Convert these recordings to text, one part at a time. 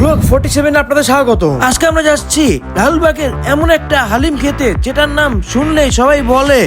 Blog 47 আপনাদের স্বাগত। আজকে আমরা যাচ্ছি লালবাগের এমন একটা হালিম খেতে যেটার নাম শুনলেই সবাই বলে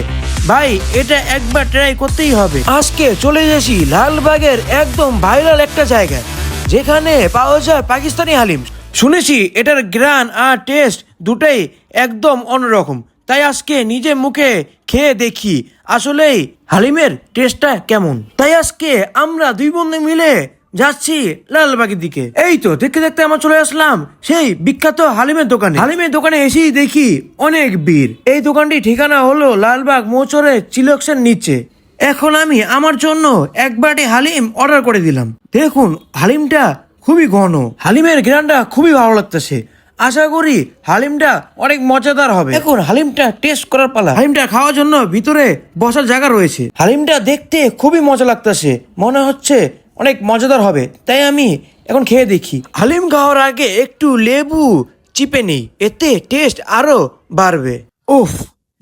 ভাই এটা একবার ট্রাই করতেই হবে। আজকে চলে যাচ্ছি লালবাগের একদম ভাইরাল একটা জায়গায় যেখানে পাওয়া যায় পাকিস্তানি হালিম। শুনেছি এটার গ্রান আর টেস্ট দুটাই একদম অন্যরকম, তাই আজকে নিজে মুখে খেয়ে দেখি আসলেই হালিমের টেস্টটা কেমন। তাই আজকে আমরা দুই বন্ধু মিলে যাচ্ছি লালবাগের দিকে। এই তো দেখতে দেখতে আমরা চলে আসলাম সেই বিখ্যাত হালিমের দোকানে। হালিমের দোকানে এসেই দেখি অনেক ভিড়। এই দোকানটি ঠিকানা হলো লালবাগ মোচরে চিলক্সের নিচে। এখন আমি আমার জন্য এক বাটি হালিম অর্ডার করে দিলাম। দেখুন হালিমটা খুবই ঘন, হালিমের গ্রানটা খুবই ভালো লাগতেছে। আশা করি হালিমটা অনেক মজাদার হবে। এখন হালিমটা টেস্ট করার পালা। হালিমটা খাওয়ার জন্য ভিতরে বসার জায়গা রয়েছে। হালিমটা দেখতে খুবই মজা লাগতেছে, মনে হচ্ছে অনেক মজাদার হবে, তাই আমি এখন খেয়ে দেখি। হালিম খাওয়ার আগে একটু লেবু চিপে নেই, এতে টেস্ট আরো বাড়বে। উফ,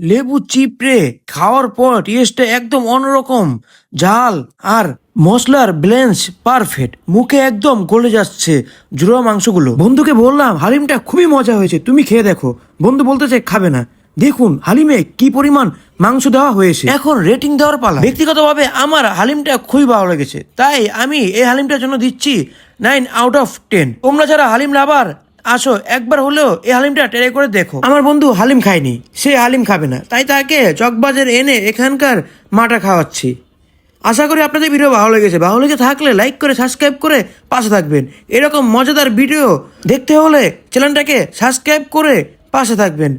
লেবু চিপড়ে খাওয়ার পর টেস্টটা একদম অন্যরকম। ঝাল আর মশলার ব্যালেন্স পারফেক্ট, মুখে একদম গলে যাচ্ছে জুড়ো মাংসগুলো। বন্ধুকে বললাম হালিমটা খুবই মজা হয়েছে, তুমি খেয়ে দেখো। বন্ধু বলতেছে খাবে না। দেখুন হালিমে কি পরিমাণ মাংস দেওয়া হয়েছে। এখন রেটিং দেওয়ার পালা। ব্যক্তিগতভাবে আমার হালিমটা খুবই ভালো লেগেছে, তাই আমি এই হালিমটার জন্য দিচ্ছি 9/10। তোমরা যারা হালিম লাভার আসো একবার হলেও এই হালিমটা ট্রাই করে দেখো। আমার বন্ধু হালিম খায়নি, সে হালিম খাবে না, তাই তাকে চকবাজার এনে এখানকার মাটা খাওয়াচ্ছি। আশা করি আপনাদের ভিডিও ভালো লেগেছে। ভালো লেগে থাকলে লাইক করে সাবস্ক্রাইব করে পাশে থাকবেন। এরকম মজাদার ভিডিও দেখতে হলে চ্যানেলটাকে সাবস্ক্রাইব করে পাশে থাকবেন।